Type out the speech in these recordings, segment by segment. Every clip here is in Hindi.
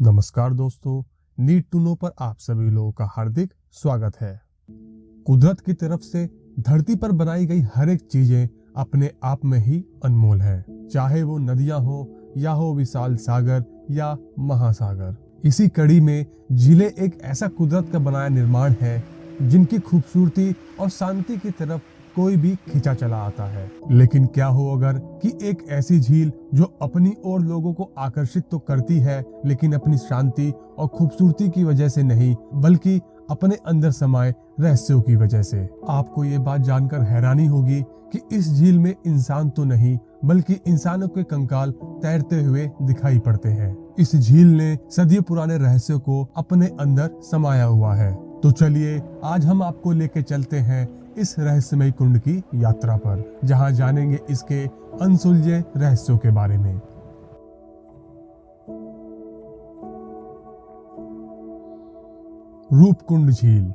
नमस्कार दोस्तों, नीड टू नो पर आप सभी लोगों का हार्दिक स्वागत है। कुदरत की तरफ से धरती पर बनाई गई हर एक चीजें अपने आप में ही अनमोल है, चाहे वो नदियां हो या हो विशाल सागर या महासागर। इसी कड़ी में झीलें एक ऐसा कुदरत का बनाया निर्माण है जिनकी खूबसूरती और शांति की तरफ कोई भी खिंचा चला आता है। लेकिन क्या हो अगर कि एक ऐसी झील जो अपनी ओर लोगों को आकर्षित तो करती है, लेकिन अपनी शांति और खूबसूरती की वजह से नहीं, बल्कि अपने अंदर समाये रहस्यों की वजह से। आपको ये बात जानकर हैरानी होगी कि इस झील में इंसान तो नहीं, बल्कि इंसानों के कंकाल तैरते हुए दिखाई पड़ते हैं। इस झील ने सदियों पुराने रहस्यों को अपने अंदर समाया हुआ है। तो चलिए आज हम आपको लेके चलते हैं इस रहस्यमय कुंड की यात्रा पर, जहां जानेंगे इसके अनसुलझे रहस्यों के बारे में। रूपकुंड झील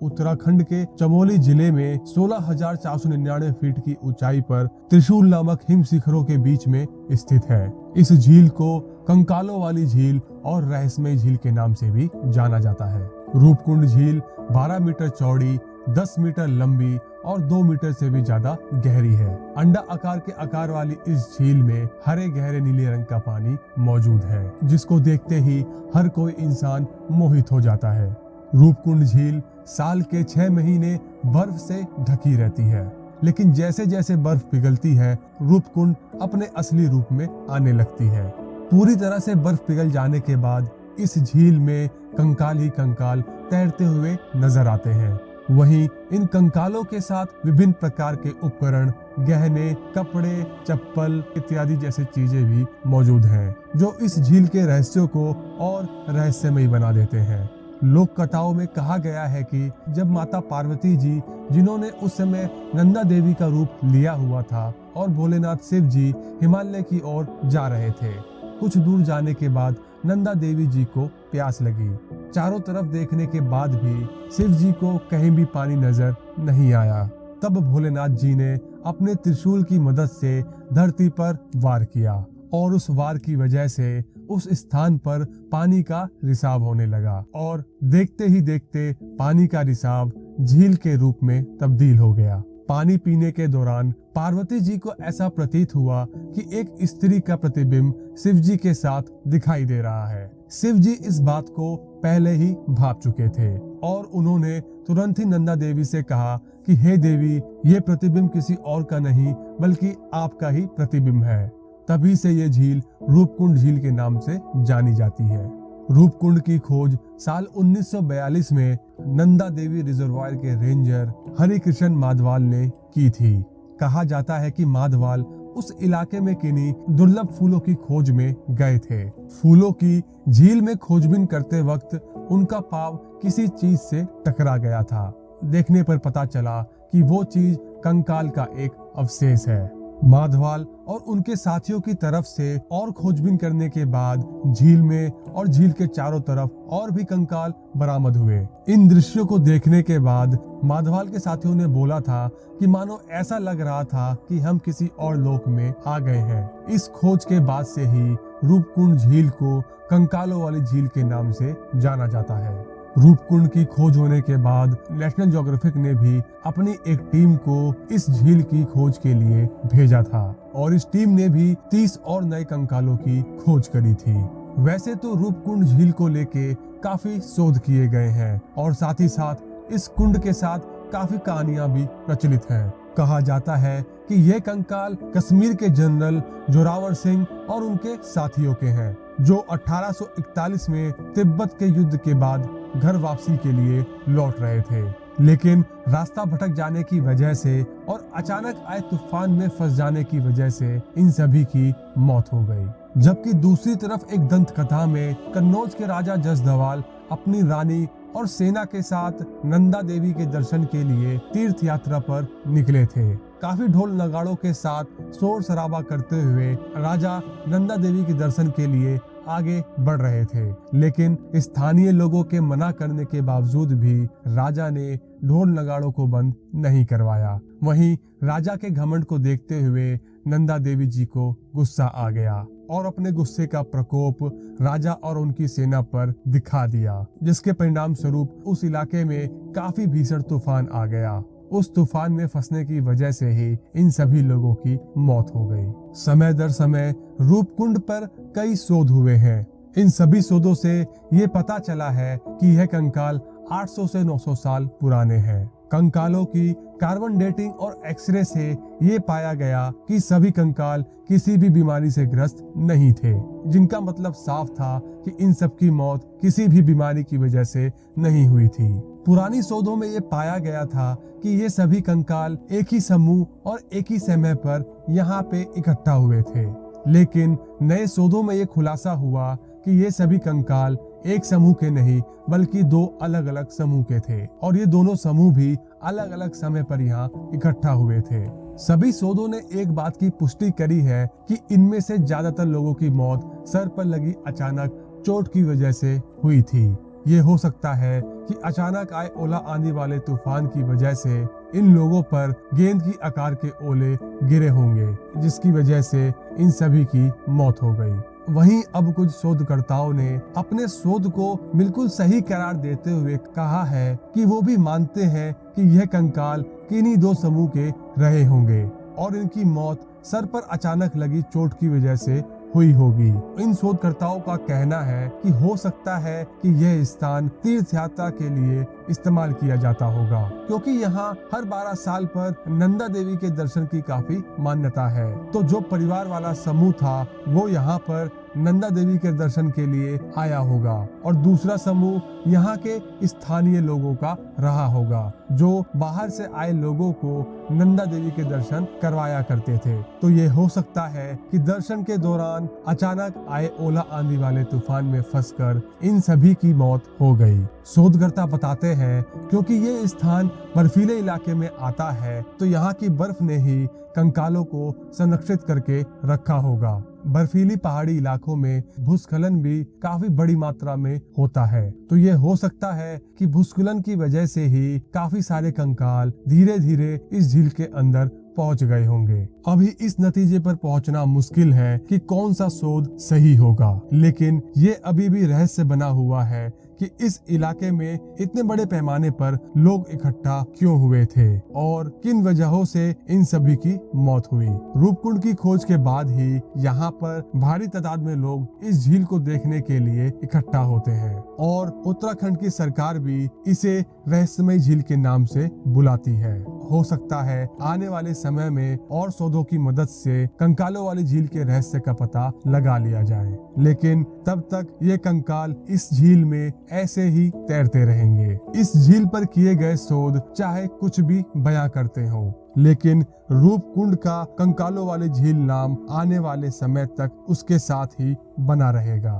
उत्तराखंड के चमोली जिले में 16,499 फीट की ऊंचाई पर त्रिशूल नामक हिम शिखरों के बीच में स्थित है। इस झील को कंकालों वाली झील और रहस्यमय झील के नाम से भी जाना जाता है। रूपकुंड झील 12 मीटर चौड़ी, 10 मीटर लंबी और 2 मीटर से भी ज्यादा गहरी है। अंडा आकार के आकार वाली इस झील में हरे गहरे नीले रंग का पानी मौजूद है, जिसको देखते ही हर कोई इंसान मोहित हो जाता है। रूपकुंड झील साल के 6 महीने बर्फ से ढकी रहती है, लेकिन जैसे जैसे बर्फ पिघलती है, रूपकुंड अपने असली रूप में आने लगती है। पूरी तरह से बर्फ पिघल जाने के बाद इस झील में कंकाल ही कंकाल तैरते हुए नजर आते हैं। वहीं इन कंकालों के साथ विभिन्न प्रकार के उपकरण, गहने, कपड़े, चप्पल इत्यादि जैसी चीजें भी मौजूद हैं, जो इस झील के रहस्यों को और रहस्यमय बना देते हैं। लोक कथाओं में कहा गया है कि जब माता पार्वती जी, जिन्होंने उस समय नंदा देवी का रूप लिया हुआ था, और भोलेनाथ शिव जी हिमालय की ओर जा रहे थे, कुछ दूर जाने के बाद नंदा देवी जी को प्यास लगी। चारों तरफ देखने के बाद भी शिव जी को कहीं भी पानी नजर नहीं आया। तब भोलेनाथ जी ने अपने त्रिशूल की मदद से धरती पर वार किया, और उस वार की वजह से उस स्थान पर पानी का रिसाव होने लगा, और देखते ही देखते पानी का रिसाव झील के रूप में तब्दील हो गया। पानी पीने के दौरान पार्वती जी को ऐसा प्रतीत हुआ कि एक स्त्री का प्रतिबिंब शिव जी के साथ दिखाई दे रहा है। शिव जी इस बात को पहले ही भाप चुके थे, और उन्होंने तुरंत ही नंदा देवी से कहा कि हे देवी, ये प्रतिबिंब किसी और का नहीं, बल्कि आपका ही प्रतिबिंब है। तभी से ये झील रूपकुंड झील के नाम से जानी जाती है। रूपकुंड की खोज साल 1942 में नंदा देवी रिजर्वायर के रेंजर हरिकृष्ण माधवाल ने की थी। कहा जाता है कि माधवाल उस इलाके में किन्हीं दुर्लभ फूलों की खोज में गए थे। फूलों की झील में खोजबीन करते वक्त उनका पांव किसी चीज से टकरा गया था। देखने पर पता चला कि वो चीज कंकाल का एक अवशेष है। माधवाल और उनके साथियों की तरफ से और खोजबीन करने के बाद झील में और झील के चारों तरफ और भी कंकाल बरामद हुए। इन दृश्यों को देखने के बाद माधवाल के साथियों ने बोला था कि मानो ऐसा लग रहा था कि हम किसी और लोक में आ गए हैं। इस खोज के बाद से ही रूपकुंड झील को कंकालों वाली झील के नाम से जाना जाता है। रूपकुंड की खोज होने के बाद नेशनल ज्योग्राफिक ने भी अपनी एक टीम को इस झील की खोज के लिए भेजा था, और इस टीम ने भी 30 और नए कंकालों की खोज करी थी। वैसे तो रूपकुंड झील को लेके काफी शोध किए गए हैं, और साथ ही साथ इस कुंड के साथ काफी कहानियां भी प्रचलित हैं। कहा जाता है कि ये कंकाल कश्मीर के जनरल जोरावर सिंह और उनके साथियों के हैं, जो 1841 में तिब्बत के युद्ध के बाद घर वापसी के लिए लौट रहे थे, लेकिन रास्ता भटक जाने की वजह से और अचानक आए तूफान में फंस जाने की वजह से इन सभी की मौत हो गई। जबकि दूसरी तरफ एक दंत कथा में कन्नौज के राजा जसदवाल अपनी रानी और सेना के साथ नंदा देवी के दर्शन के लिए तीर्थ यात्रा पर निकले थे। काफी ढोल नगाड़ों के साथ शोर शराबा करते हुए राजा नंदा देवी के दर्शन के लिए आगे बढ़ रहे थे, लेकिन स्थानीय लोगों के मना करने के बावजूद भी राजा ने ढोल नगाड़ों को बंद नहीं करवाया। वहीं राजा के घमंड को देखते हुए नंदा देवी जी को गुस्सा आ गया, और अपने गुस्से का प्रकोप राजा और उनकी सेना पर दिखा दिया, जिसके परिणाम स्वरूप उस इलाके में काफी भीषण तूफान आ गया। उस तूफान में फंसने की वजह से ही इन सभी लोगों की मौत हो गई। समय दर समय रूपकुंड पर कई शोध हुए हैं। इन सभी शोधों से ये पता चला है कि यह कंकाल 800 से 900 साल पुराने हैं। कंकालों की कार्बन डेटिंग और एक्सरे से ये पाया गया कि सभी कंकाल किसी भी बीमारी से ग्रस्त नहीं थे, जिनका मतलब साफ था कि इन सब की मौत किसी भी बीमारी की वजह से नहीं हुई थी। पुरानी शोधों में ये पाया गया था कि ये सभी कंकाल एक ही समूह और एक ही समय पर यहाँ पे इकट्ठा हुए थे, लेकिन नए शोधों में ये खुलासा हुआ कि ये सभी कंकाल एक समूह के नहीं बल्कि दो अलग अलग समूह के थे, और ये दोनों समूह भी अलग अलग समय पर यहाँ इकट्ठा हुए थे। सभी शोधों ने एक बात की पुष्टि करी है कि इनमें से ज्यादातर लोगों की मौत सर पर लगी अचानक चोट की वजह से हुई थी। ये हो सकता है कि अचानक आए ओला आंधी वाले तूफान की वजह से इन लोगों पर गेंद की आकार के ओले गिरे होंगे, जिसकी वजह से इन सभी की मौत हो गई। वहीं अब कुछ शोधकर्ताओं ने अपने शोध को बिल्कुल सही करार देते हुए कहा है कि वो भी मानते हैं कि यह कंकाल किन्हीं दो समूह के रहे होंगे और इनकी मौत सर पर अचानक लगी चोट की वजह से हुई होगी। इन शोधकर्ताओं का कहना है कि हो सकता है कि यह स्थान तीर्थ यात्रा के लिए इस्तेमाल किया जाता होगा, क्योंकि यहाँ हर 12 साल पर नंदा देवी के दर्शन की काफी मान्यता है। तो जो परिवार वाला समूह था वो यहाँ पर नंदा देवी के दर्शन के लिए आया होगा और दूसरा समूह यहाँ के स्थानीय लोगों का रहा होगा, जो बाहर से आए लोगों को नंदा देवी के दर्शन करवाया करते थे। तो ये हो सकता है कि दर्शन के दौरान अचानक आए ओला आंधी वाले तूफान में फंसकर इन सभी की मौत हो गई। शोधकर्ता बताते हैं क्योंकि ये स्थान बर्फीले इलाके में आता है, तो यहाँ की बर्फ ने ही कंकालों को संरक्षित करके रखा होगा। बर्फीली पहाड़ी इलाकों में भूस्खलन भी काफी बड़ी मात्रा में होता है, तो ये हो सकता है कि भूस्खलन की वजह से ही काफी सारे कंकाल धीरे धीरे इस झील के अंदर पहुंच गए होंगे। अभी इस नतीजे पर पहुंचना मुश्किल है कि कौन सा शोध सही होगा, लेकिन ये अभी भी रहस्य बना हुआ है कि इस इलाके में इतने बड़े पैमाने पर लोग इकट्ठा क्यों हुए थे और किन वजहों से इन सभी की मौत हुई। रूपकुंड की खोज के बाद ही यहाँ पर भारी तादाद में लोग इस झील को देखने के लिए इकट्ठा होते हैं और उत्तराखंड की सरकार भी इसे रहस्यमय झील के नाम से बुलाती है। हो सकता है आने वाले समय में और शोधों की मदद से कंकालों वाली झील के रहस्य का पता लगा लिया जाए, लेकिन तब तक ये कंकाल इस झील में ऐसे ही तैरते रहेंगे। इस झील पर किए गए शोध चाहे कुछ भी बयां करते हो, लेकिन रूपकुंड का कंकालों वाली झील नाम आने वाले समय तक उसके साथ ही बना रहेगा।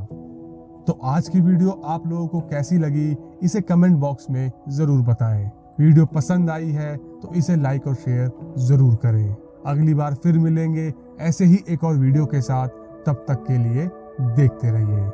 तो आज की वीडियो आप लोगों को कैसी लगी इसे कमेंट बॉक्स में जरूर बताएं। वीडियो पसंद आई है तो इसे लाइक और शेयर जरूर करें। अगली बार फिर मिलेंगे ऐसे ही एक और वीडियो के साथ, तब तक के लिए देखते रहिए।